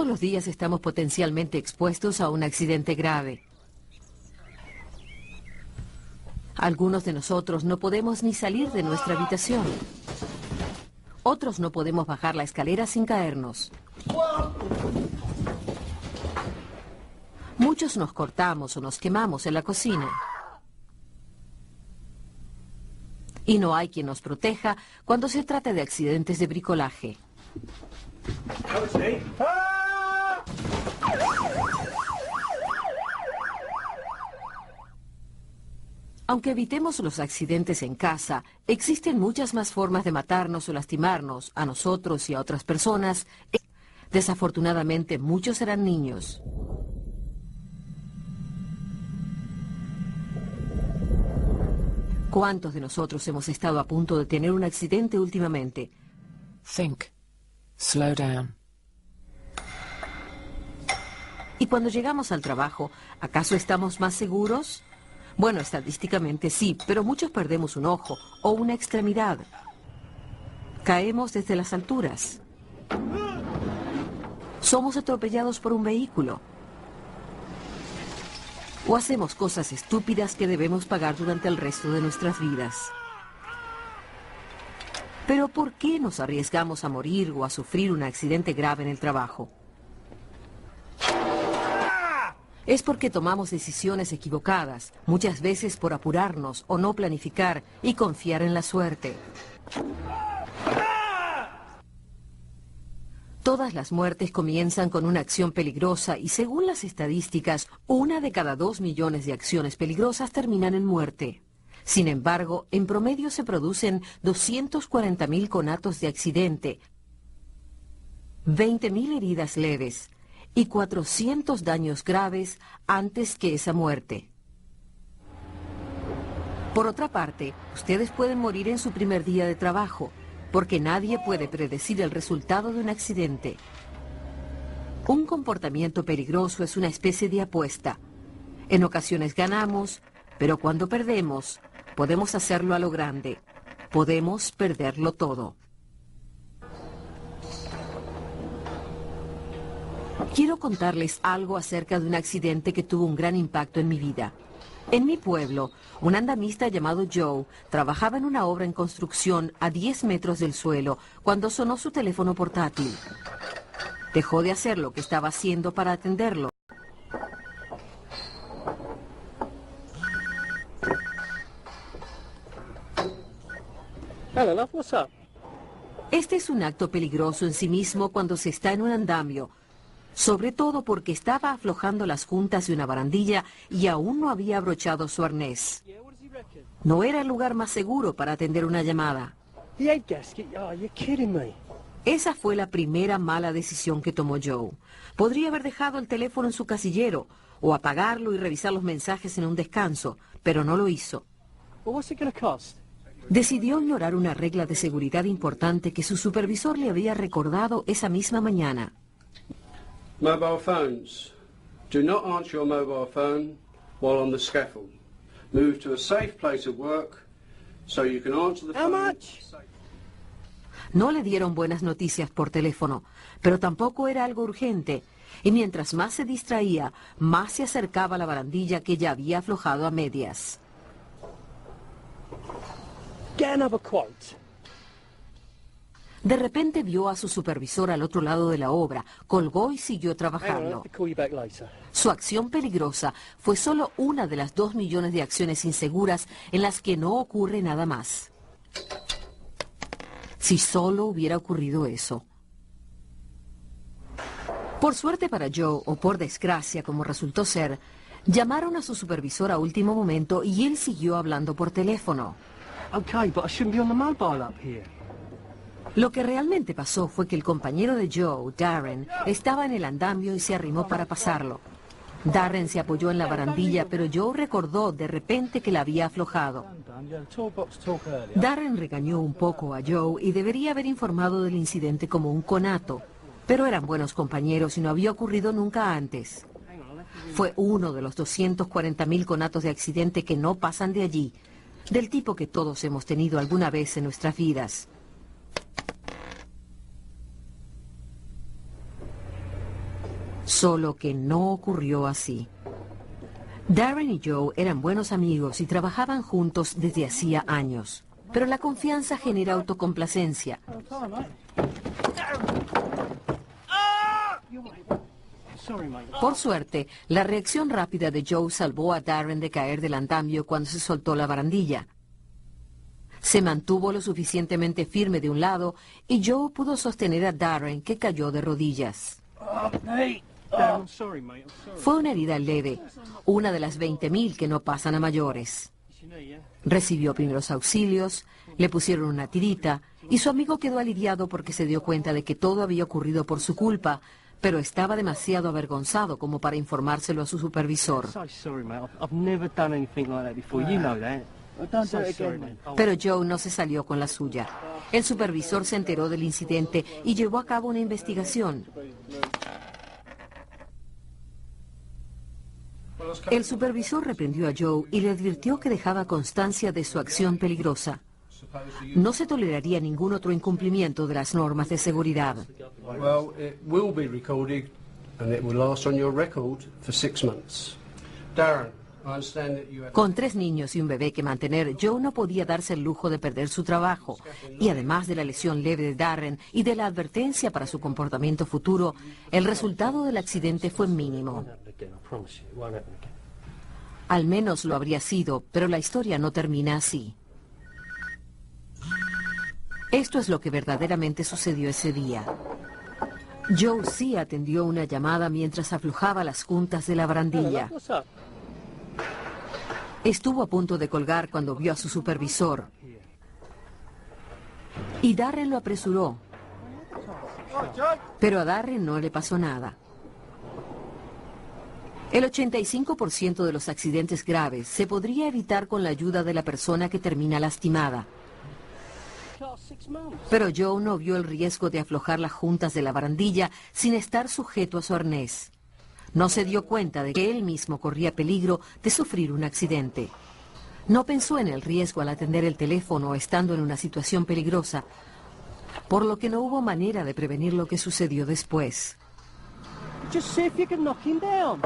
Todos los días estamos potencialmente expuestos a un accidente grave. Algunos de nosotros no podemos ni salir de nuestra habitación. Otros no podemos bajar la escalera sin caernos. Muchos nos cortamos o nos quemamos en la cocina. Y no hay quien nos proteja cuando se trata de accidentes de bricolaje. Aunque evitemos los accidentes en casa, existen muchas más formas de matarnos o lastimarnos a nosotros y a otras personas. Desafortunadamente, muchos serán niños. ¿Cuántos de nosotros hemos estado a punto de tener un accidente últimamente? Think. Slow down. Y cuando llegamos al trabajo, ¿acaso estamos más seguros? Bueno, estadísticamente sí, pero muchos perdemos un ojo o una extremidad. Caemos desde las alturas. Somos atropellados por un vehículo. O hacemos cosas estúpidas que debemos pagar durante el resto de nuestras vidas. Pero ¿por qué nos arriesgamos a morir o a sufrir un accidente grave en el trabajo? Es porque tomamos decisiones equivocadas, muchas veces por apurarnos o no planificar y confiar en la suerte. Todas las muertes comienzan con una acción peligrosa y según las estadísticas, 1 de cada 2 millones de acciones peligrosas terminan en muerte. Sin embargo, en promedio se producen 240.000 conatos de accidente, 20.000 heridas leves y 400 daños graves antes que esa muerte. Por otra parte, ustedes pueden morir en su primer día de trabajo, porque nadie puede predecir el resultado de un accidente. Un comportamiento peligroso es una especie de apuesta. En ocasiones ganamos, pero cuando perdemos, podemos hacerlo a lo grande. Podemos perderlo todo. Quiero contarles algo acerca de un accidente que tuvo un gran impacto en mi vida. En mi pueblo, un andamista llamado Joe trabajaba en una obra en construcción a 10 metros del suelo cuando sonó su teléfono portátil. Dejó de hacer lo que estaba haciendo para atenderlo. Hello, love, what's up? Este es un acto peligroso en sí mismo cuando se está en un andamio, sobre todo porque estaba aflojando las juntas de una barandilla y aún no había abrochado su arnés. No era el lugar más seguro para atender una llamada. Esa fue la primera mala decisión que tomó Joe. Podría haber dejado el teléfono en su casillero o apagarlo y revisar los mensajes en un descanso, pero no lo hizo. Decidió ignorar una regla de seguridad importante que su supervisor le había recordado esa misma mañana. Mobile phones. Do not answer your mobile phone while on the scaffold. Move to a safe place of work so you can answer the phone. How much? No le dieron buenas noticias por teléfono, pero tampoco era algo urgente. Y mientras más se distraía, más se acercaba a la barandilla que ya había aflojado a medias. Get another quote. De repente vio a su supervisor al otro lado de la obra, colgó y siguió Hang on, I trabajando. have to call you back later. Su acción peligrosa fue solo una de las 2 millones de acciones inseguras en las que no ocurre nada más. Si solo hubiera ocurrido eso. Por suerte para Joe, o por desgracia como resultó ser, llamaron a su supervisor a último momento y él siguió hablando por teléfono. Okay, but I shouldn't be on the mobile up here. Lo que realmente pasó fue que el compañero de Joe, Darren, estaba en el andamio y se arrimó para pasarlo. Darren se apoyó en la barandilla, pero Joe recordó de repente que la había aflojado. Darren regañó un poco a Joe y debería haber informado del incidente como un conato, pero eran buenos compañeros y no había ocurrido nunca antes. Fue uno de los 240.000 conatos de accidente que no pasan de allí, del tipo que todos hemos tenido alguna vez en nuestras vidas. Solo que no ocurrió así. Darren y Joe eran buenos amigos y trabajaban juntos desde hacía años. Pero la confianza genera autocomplacencia. Por suerte, la reacción rápida de Joe salvó a Darren de caer del andamio cuando se soltó la barandilla. Se mantuvo lo suficientemente firme de un lado y Joe pudo sostener a Darren, que cayó de rodillas. Fue una herida leve, una de las 20.000 que no pasan a mayores. Recibió primeros auxilios, le pusieron una tirita y su amigo quedó aliviado porque se dio cuenta de que todo había ocurrido por su culpa, pero estaba demasiado avergonzado como para informárselo a su supervisor. Pero Joe no se salió con la suya. El supervisor se enteró del incidente y llevó a cabo una investigación. El supervisor reprendió a Joe y le advirtió que dejaba constancia de su acción peligrosa. No se toleraría ningún otro incumplimiento de las normas de seguridad. Well, it will be recorded and it will last on your record for 6 months. Darren, I understand that you have... Con 3 niños y un bebé que mantener, Joe no podía darse el lujo de perder su trabajo. Y además de la lesión leve de Darren y de la advertencia para su comportamiento futuro, el resultado del accidente fue mínimo. Al menos lo habría sido, pero la historia no termina así. Esto es lo que verdaderamente sucedió ese día. Joe sí atendió una llamada mientras aflojaba las juntas de la barandilla. Estuvo a punto de colgar cuando vio a su supervisor. Y Darren lo apresuró. Pero a Darren no le pasó nada. El 85% de los accidentes graves se podría evitar con la ayuda de la persona que termina lastimada. Pero Joe no vio el riesgo de aflojar las juntas de la barandilla sin estar sujeto a su arnés. No se dio cuenta de que él mismo corría peligro de sufrir un accidente. No pensó en el riesgo al atender el teléfono estando en una situación peligrosa, por lo que no hubo manera de prevenir lo que sucedió después. Just see if you can knock him down.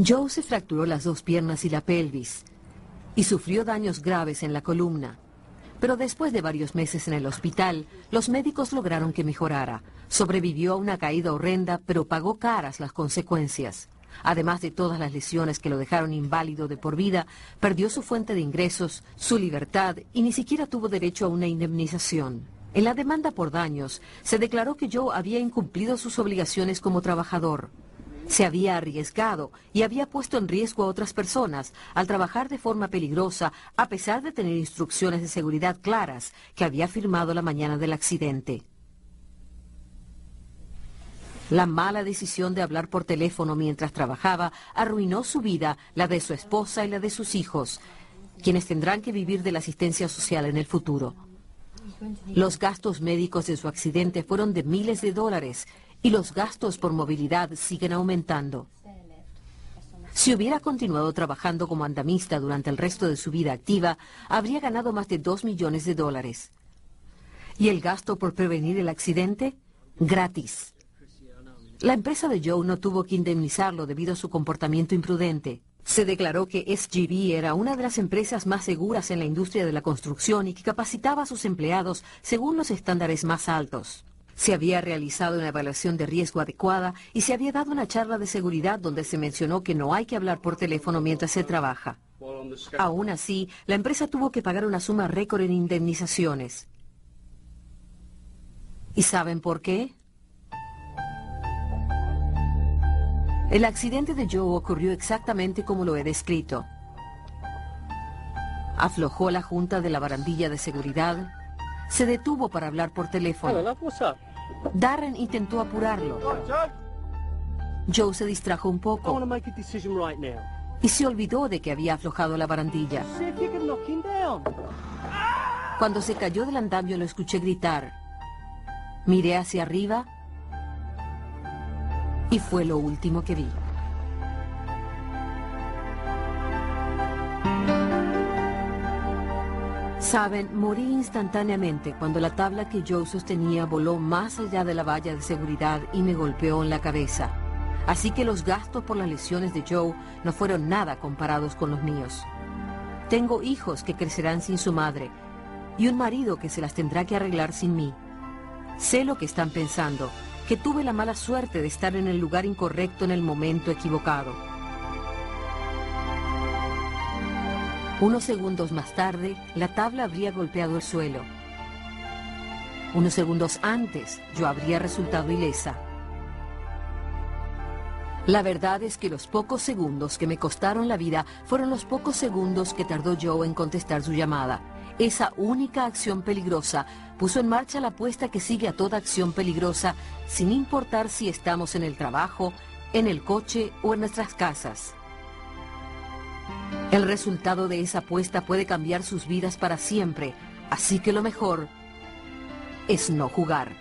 Joe se fracturó las 2 piernas y la pelvis y sufrió daños graves en la columna. Pero después de varios meses en el hospital, los médicos lograron que mejorara. Sobrevivió a una caída horrenda, pero pagó caras las consecuencias. Además de todas las lesiones que lo dejaron inválido de por vida, perdió su fuente de ingresos, su libertad y ni siquiera tuvo derecho a una indemnización. En la demanda por daños, se declaró que Joe había incumplido sus obligaciones como trabajador. Se había arriesgado y había puesto en riesgo a otras personas al trabajar de forma peligrosa, a pesar de tener instrucciones de seguridad claras que había firmado la mañana del accidente. La mala decisión de hablar por teléfono mientras trabajaba arruinó su vida, la de su esposa y la de sus hijos, quienes tendrán que vivir de la asistencia social en el futuro. Los gastos médicos de su accidente fueron de miles de dólares y los gastos por movilidad siguen aumentando. Si hubiera continuado trabajando como andamista durante el resto de su vida activa, habría ganado más de 2 millones de dólares. ¿Y el gasto por prevenir el accidente? Gratis. La empresa de Joe no tuvo que indemnizarlo debido a su comportamiento imprudente. Se declaró que SGV era una de las empresas más seguras en la industria de la construcción y que capacitaba a sus empleados según los estándares más altos. Se había realizado una evaluación de riesgo adecuada y se había dado una charla de seguridad donde se mencionó que no hay que hablar por teléfono mientras se trabaja. Aún así, la empresa tuvo que pagar una suma récord en indemnizaciones. ¿Y saben por qué? El accidente de Joe ocurrió exactamente como lo he descrito. Aflojó la junta de la barandilla de seguridad, se detuvo para hablar por teléfono. Hello, love, what's up? Darren intentó apurarlo. Joe se distrajo un I want to poco make a decision right now. y se olvidó de que había aflojado la barandilla. See if you can knock him down. Cuando se cayó del andamio lo escuché gritar. Miré hacia arriba y fue lo último que vi. Saben, morí instantáneamente cuando la tabla que Joe sostenía voló más allá de la valla de seguridad y me golpeó en la cabeza. Así que los gastos por las lesiones de Joe no fueron nada comparados con los míos. Tengo hijos que crecerán sin su madre y un marido que se las tendrá que arreglar sin mí. Sé lo que están pensando, que tuve la mala suerte de estar en el lugar incorrecto en el momento equivocado. Unos segundos más tarde, la tabla habría golpeado el suelo. Unos segundos antes, yo habría resultado ilesa. La verdad es que los pocos segundos que me costaron la vida fueron los pocos segundos que tardó Joe en contestar su llamada. Esa única acción peligrosa puso en marcha la apuesta que sigue a toda acción peligrosa, sin importar si estamos en el trabajo, en el coche o en nuestras casas. El resultado de esa apuesta puede cambiar sus vidas para siempre, así que lo mejor es no jugar.